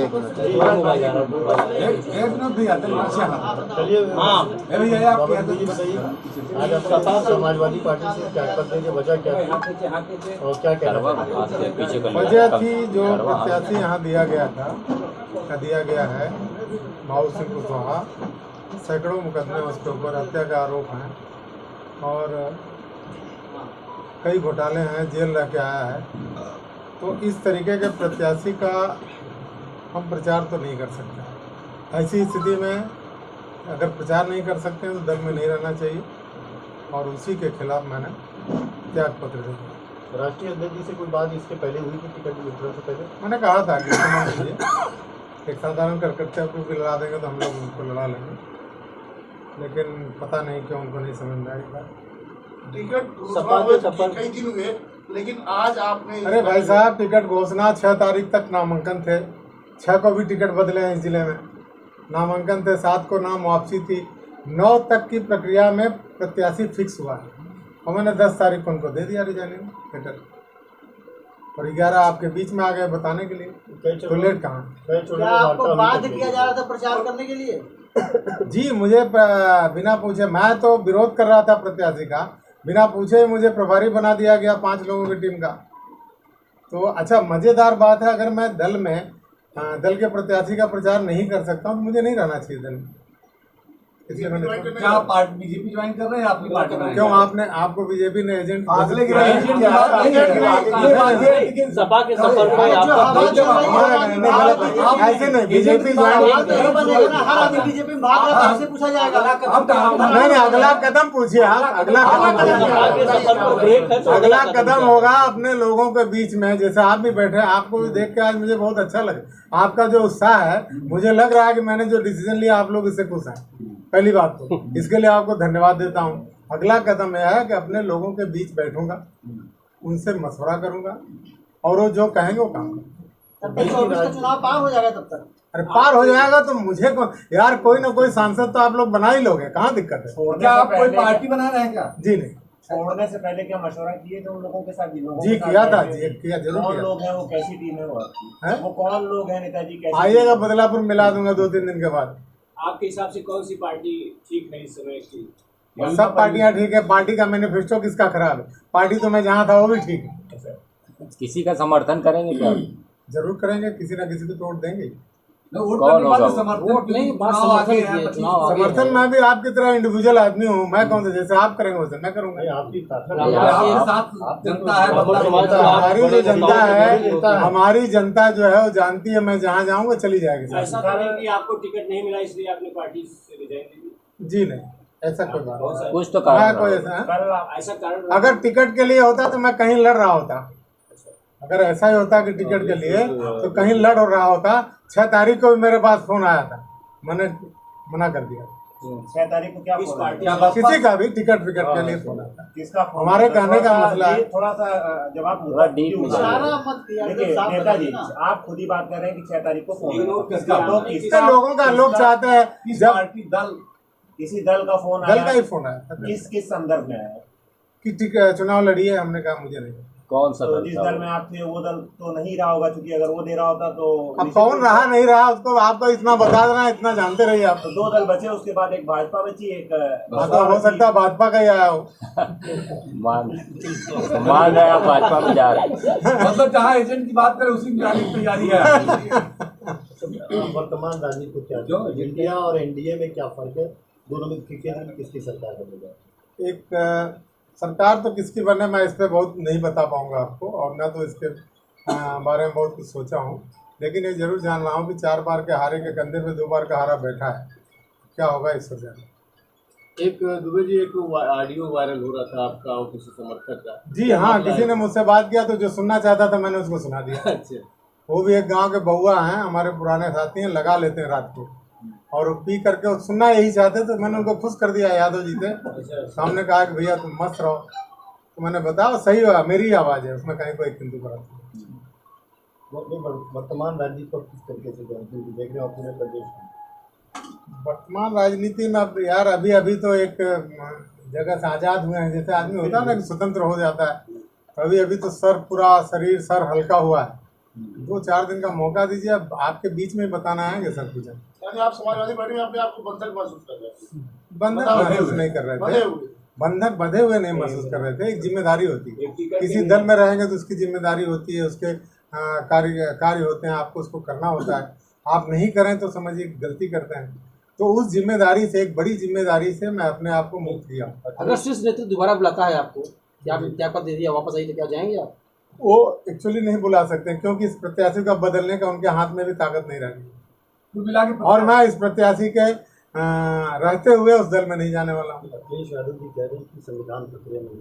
एक मिनट भैया आज आपका समाजवादी पार्टी से त्याग करने की वजह क्या थी और क्या वजह थी? जो प्रत्याशी यहाँ दिया गया है माऊ सिंह कुशवाहा, सैकड़ों मुकदमे उसके ऊपर हत्या के आरोप हैं और कई घोटाले हैं, जेल रह के आया है। तो इस तरीके के प्रत्याशी का हम प्रचार तो नहीं कर सकते। ऐसी स्थिति में अगर प्रचार नहीं कर सकते हैं तो दल में नहीं रहना चाहिए और उसी के खिलाफ मैंने त्याग पत्र दिया। राष्ट्रीय अध्यक्ष जी से कोई बात इसके पहले हुई थी, टिकट वितरण से पहले? मैंने कहा था कि एक साधारण कार्यकर्ता को भी लड़ा देंगे तो हम लोग उनको लड़ा लेंगे, लेकिन पता नहीं क्यों उनको नहीं समझ में आएगा। टिकट कई दिन हुए, लेकिन आज आपने अरे भाई साहब, टिकट घोषणा 6 तारीख तक नामांकन थे, 6 को भी टिकट बदले हैं इस जिले में, नामांकन थे, 7 को नाम वापसी थी, 9 तक की प्रक्रिया में प्रत्याशी फिक्स हुआ है और मैंने 10 तारीख को उनको दे दिया रिजाइनिंग लेटर और 11 आपके बीच में आ गए बताने के लिए। तो लेट कहाँ? क्या आपको बाध्य किया जा रहा था प्रचार करने के लिए? जी, मुझे बिना पूछे, मैं तो विरोध कर रहा था प्रत्याशी का, बिना पूछे मुझे प्रभारी बना दिया गया 5 लोगों की टीम का। तो अच्छा, मज़ेदार बात है, अगर मैं दल के प्रत्याशी का प्रचार नहीं कर सकता हूँ तो मुझे नहीं रहना चाहिए दल में। इसलिए मैंने क्या आप बीजेपी ज्वाइन कर रहे हैं? आपकी पार्टी में क्यों आपको बीजेपी ने एजेंट सपा के सफर में ऐसे नहीं, बीजेपी ज्वाइन बीजेपी में भाग रहा है, आपसे पूछा जाएगा। नहीं, अगला कदम पूछिए आप, अगला कदम होगा अपने लोगों के बीच में। जैसे आप भी बैठे, आपको भी देख के आज मुझे बहुत अच्छा लगे, आपका जो उत्साह है, मुझे लग रहा है कि मैंने जो डिसीजन लिया आप लोग इससे खुश हैं। पहली बात तो इसके लिए आपको धन्यवाद देता हूँ। अगला कदम यह है कि अपने लोगों के बीच बैठूंगा, उनसे मशवरा करूंगा और वो जो कहेंगे वो काम करूंगा। चुनाव पार हो जाएगा तब तक? अरे पार हो जाएगा तो मुझे यार कोई ना कोई सांसद तो आप लोग बना ही लोगे, कहाँ दिक्कत है? क्या आप कोई पार्टी बना रहे हैं क्या? जी नहीं, छोड़ने से पहले क्या मशवरा किए थे उन लोगों के साथ? जी किया था, जी किया, जरूर कौन किया। लोग हैं वो? कैसी टीम है वो? कौन लोग हैं नेताजी? कैसे आइएगा, बदलापुर मिला दूंगा 2-3 दिन के बाद। आपके हिसाब से कौन सी पार्टी ठीक नहीं इस समय की? सब पार्टियां ठीक है, पार्टी का मैनिफेस्टो किसका खराब है? पार्टी तो मैं जहाँ था वो भी ठीक है। किसी का समर्थन करेंगे क्या? जरूर करेंगे, किसी ना किसी को तो वोट देंगे। समर्थन मैं भी आपकी तरह इंडिविजुअल आदमी हूँ, मैं कौन सा जैसे आप करेंगे वैसे मैं करूँगा। हमारी जनता जो है वो जानती है, मैं जहाँ जाऊँगा चली जाएगी। ऐसा करें कि आपको टिकट नहीं मिला इसलिए आपने पार्टी से रिजाइन दे दी? जी नहीं, ऐसा कोई बात नहीं। कुछ तो कारण कोई ऐसा कारण अगर टिकट के लिए होता तो मैं कहीं लड़ रहा होता। अगर ऐसा ही होता कि टिकट के लिए तो कहीं लड़ रहा होता। 6 तारीख को भी मेरे पास फोन आया था, मैंने मना कर दिया। 6 तारीख को क्या किसी का भी टिकट विकट के लिए फोन आता है। किसका? हमारे कहने का मसला है, थोड़ा सा जवाब नेताजी, आप खुद ही बात कर रहे हैं कि 6 तारीख को फोन लोगों का लोग चाहते हैं जब किसी दल का फोन दल का ही फोन आया किस संदर्भ में आया कि चुनाव लड़िए। हमने कहा मुझे नहीं। कौन सा तो जिस दल में आप थे वो दल तो नहीं रहा होगा, क्योंकि अगर वो दे रहा होता तो अब कौन रहा नहीं रहा उसको आप तो इतना बता देना, इतना जानते रहिए आप। तो 2 दल बचे, उसके बाद एक भाजपा बची, एक हो सकता है भाजपा का ही आया हो। मान रहे आप भाजपा में जा रहे हैं। मतलब जहाँ एजेंट की बात करें उसी में जाने की तैयारी है। वर्तमान राजनीति को क्या इंडिया और एनडीए में क्या फर्क है? दोनों में किसकी सरकार बनेगा? एक सरकार तो किसकी बने मैं इस पर बहुत नहीं बता पाऊंगा आपको, और न तो इसके बारे में बहुत कुछ सोचा हूँ, लेकिन ये जरूर जान रहा हूँ कि 4 बार के हारे के कंधे पे 2 बार का हारा बैठा है। क्या होगा इस वजह में। एक दुबे जी, एक ऑडियो वायरल हो रहा था आपका और किसी समर्थक का। जी हाँ, किसी ने मुझसे बात किया तो जो सुनना चाहता था मैंने उसको सुना दिया। अच्छा। वो भी एक गाँव के बउआ हैं, हमारे पुराने साथी हैं, लगा लेते हैं रात को और पी करके सुनना यही चाहते तो मैंने उनको खुश कर दिया। यादव जी थे सामने, कहा कि भैया तुम मस्त रहो। तो मैंने बताया सही हुआ, मेरी आवाज़ है, उसमें कहीं कोई किंतु करा। वर्तमान राजनीति को किस तरीके से देख रहे हो पूरे प्रदेश में? वर्तमान राजनीति में अब यार अभी तो एक जगह से आज़ाद हुए हैं, जैसे आदमी होता है ना कि स्वतंत्र हो जाता है, तो अभी तो सर पूरा शरीर सर हल्का हुआ है। 2-4 दिन का मौका दीजिए। अब आपके बीच में बताना है कि सब कुछ है। यानी आप समाजवादी पार्टी में अपने आप को बंधक महसूस कर रहे हैं? बंधक महसूस नहीं कर रहे बंधे थे, हुए। बंधक बंधे हुए नहीं महसूस कर रहे थे। एक जिम्मेदारी होती है, किसी दल में रहेंगे तो उसकी जिम्मेदारी होती है, उसके कार्य होते हैं, आपको उसको करना होता है। आप नहीं करें तो समझिए गलती करते हैं। तो उस जिम्मेदारी से, एक बड़ी जिम्मेदारी से मैं अपने आप को मुक्त किया। अगर शीर्ष नेतृत्व दोबारा बुलाता है आपको कि आप त्यागपत्र दे दिया, वापस आइए, तो क्या जाएंगे आप? वो एक्चुअली नहीं बुला सकते क्योंकि इस प्रत्याशी का बदलने का उनके हाथ में भी ताकत नहीं रही, और मैं इस प्रत्याशी के रहते हुए उस दल में नहीं जाने वाला हूँ। अखिलेश यादव जी कह रहे हैं कि संविधान खतरे में है,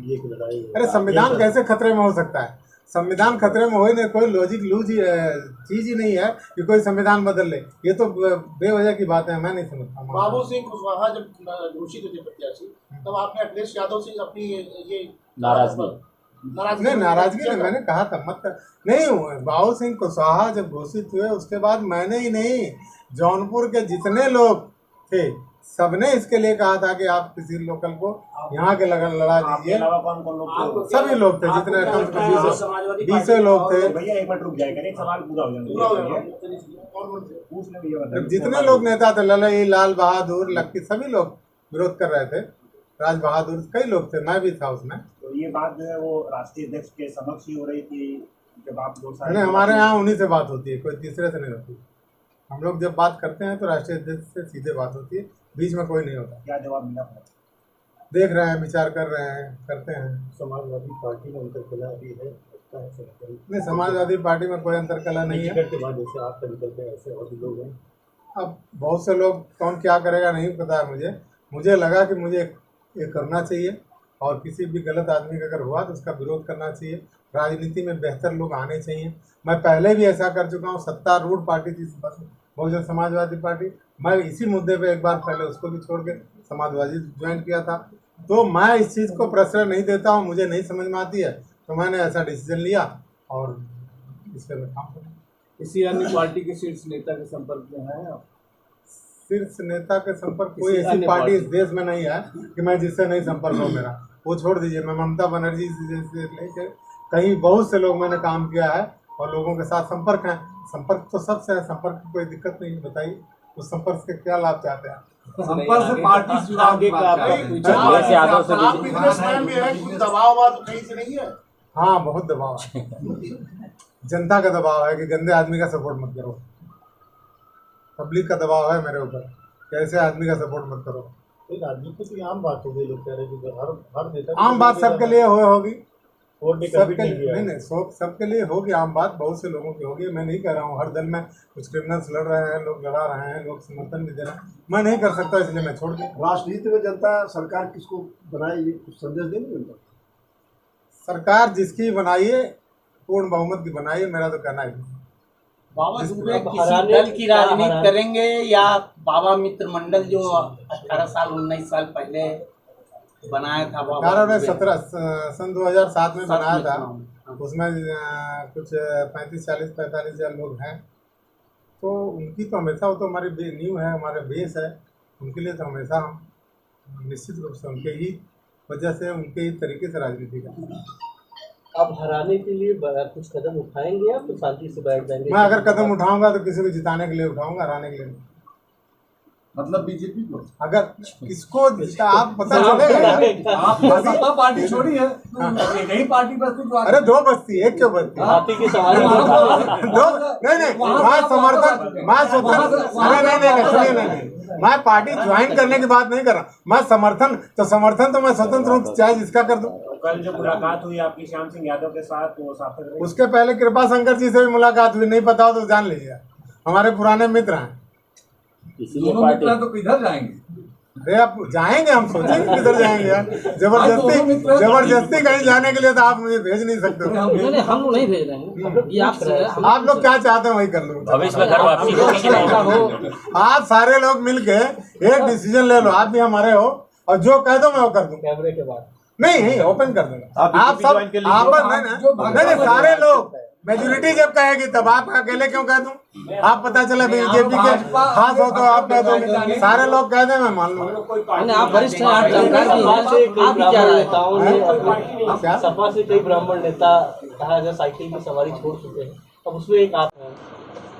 ये एक लड़ाई है। अरे संविधान कैसे खतरे में हो सकता है? संविधान खतरे में हो ही नहीं, कोई लॉजिक लूज चीज ही नहीं है कि कोई संविधान बदल ले। ये तो बेवजह की बात है, मैं नहीं समझता। बाबू सिंह कुशवाहा जब घोषित हुए प्रत्याशी, तब आपने अखिलेश यादव से अपनी ये नाराजगी नहीं, मैंने कहा था मत कर। नहीं, बाबू सिंह कुशवाहा जब घोषित हुए उसके बाद मैंने ही नहीं, जौनपुर के जितने लोग थे सबने इसके लिए कहा था कि आप किसी लोकल को यहाँ के लगन लड़ा दीजिए। सभी लोग थे, जितने 20 लोग थे। भैया एक मिनट रुक जाएगा, एक सवाल पूरा हो जाएगा। जितने लोग नेता थे, ललई, लाल बहादुर, लक्की, सभी लोग विरोध कर रहे थे। राज बहादुर, कई लोग थे, मैं भी था उसमें। तो ये बात जो है वो राष्ट्रीय अध्यक्ष के समक्ष ही हो रही थी जब आप लोग? नहीं, हमारे यहाँ उन्हीं से बात होती है, कोई तीसरे से नहीं होती। हम लोग जब बात करते हैं तो राष्ट्रीय अध्यक्ष से सीधे बात होती है, बीच में कोई नहीं होता। क्या जवाब मिला? देख रहे हैं, विचार कर रहे हैं, करते हैं। समाजवादी पार्टी में अंतरकलह भी है, नहीं, समाजवादी पार्टी में कोई अंतरकलह नहीं है। टिकट के बाद जैसे आपका निकलते हैं ऐसे और भी लोग हैं। अब बहुत से लोग, कौन क्या करेगा नहीं पता है मुझे लगा कि मुझे ये करना चाहिए, और किसी भी गलत आदमी का अगर हुआ तो उसका विरोध करना चाहिए। राजनीति में बेहतर लोग आने चाहिए। मैं पहले भी ऐसा कर चुका हूँ। सत्तारूढ़ पार्टी थी बहुजन समाजवादी पार्टी, मैं इसी मुद्दे पे एक बार पहले उसको भी छोड़ के समाजवादी ज्वाइन किया था। तो मैं इस चीज़ को प्रश्रय नहीं देता हूँ, मुझे नहीं समझ में आती है, तो मैंने ऐसा डिसीजन लिया और इस पर मैं काम करूँ। किसी अन्य पार्टी के शीर्ष नेता के संपर्क में हैं आप? शीर्ष नेता के संपर्क कोई ऐसी पार्टी इस देश में नहीं है कि मैं जिससे नहीं संपर्क हो मेरा। वो छोड़ दीजिए, मैं ममता बनर्जी से लेकर कहीं बहुत से लोग मैंने काम किया है और लोगों के साथ संपर्क है। संपर्क तो सबसे है, संपर्क की कोई दिक्कत नहीं। बताइए उस संपर्क से क्या लाभ चाहते हैं? संपर्क से पार्टी आप बिजनेसमैन भी है, कुछ दबाव तो कहीं से नहीं है? हाँ, बहुत दबाव है। जनता का दबाव है कि गंदे आदमी का सपोर्ट मत करो। पब्लिक का दबाव है मेरे ऊपर, कैसे आदमी का सपोर्ट मत करो। एक आदमी को तो आम बात हो गई, लोग कह रहे हैं कि हर नेता आम बात सबके लिए होगी, सबके नहीं नहीं, सबके लिए होगी आम बात, बहुत से लोगों की होगी। मैं नहीं कह रहा हूँ हर दल में कुछ क्रिमिनल्स लड़ रहे हैं, लोग लड़ा रहे हैं, लोग समर्थन भी दे रहे हैं, मैं नहीं कर सकता, इसलिए मैं छोड़ दूँ। राजनीति में जनता सरकार किसको बनाए, ये कुछ संदेश देंगे उनको? सरकार जिसकी बनाइए, पूर्ण बहुमत की बनाइए, मेरा तो कहना है। किसी दल की राजनीति करेंगे या बाबा मित्र मंडल जो 18 साल 19 साल पहले बनाया था? 17 2007 में बनाया था। उसमें कुछ 45 हजार लोग हैं, तो उनकी तो हमेशा, वो तो हमारी नींव है, हमारे बेस है, उनके लिए तो हमेशा हम निश्चित रूप से उनके ही वजह से, उनके ही तरीके से राजनीति करेंगे। आप हराने के लिए कुछ कदम उठाएंगे या फिर शांति से बैठ जाएंगे? मैं अगर कदम उठाऊंगा तो किसी को जिताने के लिए उठाऊंगा, हराने के लिए नहीं। मतलब बीजेपी को अगर किसको आप पता चलेगा। आप सपा पार्टी छोड़ी है, यही पार्टी बस कुछ। अरे दो बस्ती, एक क्यों बस्ती? हाथी की सवारी दो नहीं, मैं समर्थन, मैं स्वतंत्र, नहीं, मैं पार्टी ज्वाइन करने की बात नहीं कर रहा। मैं समर्थन तो मैं स्वतंत्र हूँ, चाहे जिसका कर दूं। कल जो मुलाकात हुई आपकी श्याम सिंह यादव के साथ, वो सार्थक रही? उसके पहले कृपा शंकर जी से भी मुलाकात हुई, नहीं पता हो तो जान लीजिए, हमारे पुराने मित्र हैं। तो किधर जाएंगे? अरे आप जाएंगे, हम सोचेंगे किधर जाएंगे यार। जबरदस्ती कहीं जाने के लिए तो आप मुझे भेज नहीं सकते। हम लोग नहीं भेज रहे हैं, आप लोग क्या चाहते हैं वही कर लो। भविष्य में घर वापसी होगी। आप सारे लोग मिलके एक डिसीजन ले लो, आप भी हमारे हो, और जो कह दो मैं वो कर दूं। कैमरे के बाद नहीं, ओपन कर दूंगा। आप सब नहीं, सारे लोग, मेजोरिटी जब कहेगी तब आप अकेले क्यों कह दूं? आप पता चला बीजेपी के खास हो तो आप कह दो, सारे लोग कह दें मैं मान लूंगा। आप वरिष्ठ हैं, आप जानकार भी हैं, आप क्या नेताओं ने सपा से कई ब्राह्मण नेता कहा साइकिल की सवारी छोड़ चुके हैं, अब उसमें एक आप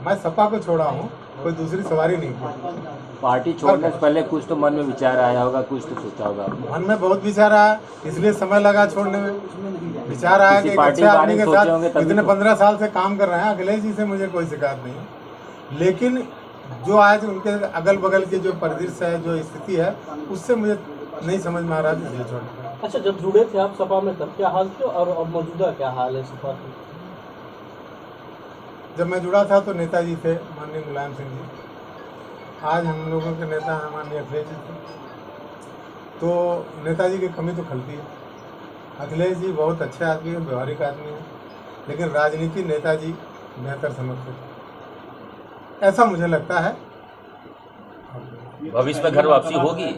मैं सपा को छोड़ा हूँ, कोई दूसरी सवारी नहीं की। पार्टी छोड़ने से पहले कुछ तो मन में विचार आया होगा, कुछ तो सोचा होगा आपने। मन में बहुत विचार आया, इसलिए समय लगा छोड़ने में। विचार आया कि एक पार्टी अच्छे के आदमी बारे के में सोचे होंगे साथ तभी इतने तो। 15 साल से काम कर रहे हैं, अखिलेश जी से मुझे कोई शिकायत नहीं है। लेकिन जो आज उनके अगल बगल की जो परिदृश्य है, जो स्थिति है, उससे मुझे नहीं समझ में आ रहा है, इसलिए छोड़ दिया। अच्छा, जब जुड़े थे आप सपा में तब क्या हाल थे और अब मौजूदा क्या हाल है सपा की? जब मैं जुड़ा था तो नेताजी थे, माननीय मुलायम सिंह जी। आज हम लोगों के नेता हैं माननीय अखिलेश जी थे, तो नेताजी की कमी तो खलती है। अखिलेश जी बहुत अच्छे आदमी हैं, व्यवहारिक आदमी हैं, लेकिन राजनीति नेताजी बेहतर समझते थे, ऐसा मुझे लगता है। भविष्य में घर वापसी होगी?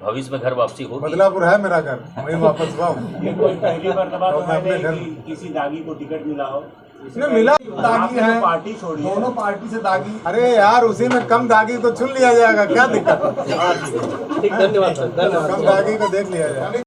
भविष्य में घर वापसी होगी? बदलापुर है मेरा घर, वहीं वापस हुआ ये कोई पहली मर्तबा तो मैं अपने है घर नहीं कि किसी दागी को टिकट मिला हो। इसने मिला, दागी आपने है, पार्टी छोड़ी है। दोनों पार्टी से दागी। अरे यार उसी में कम दागी को चुन लिया जाएगा, क्या दिक्कत? ठीक, धन्यवाद सर, धन्यवाद। कम दागी को देख लिया जाएगा।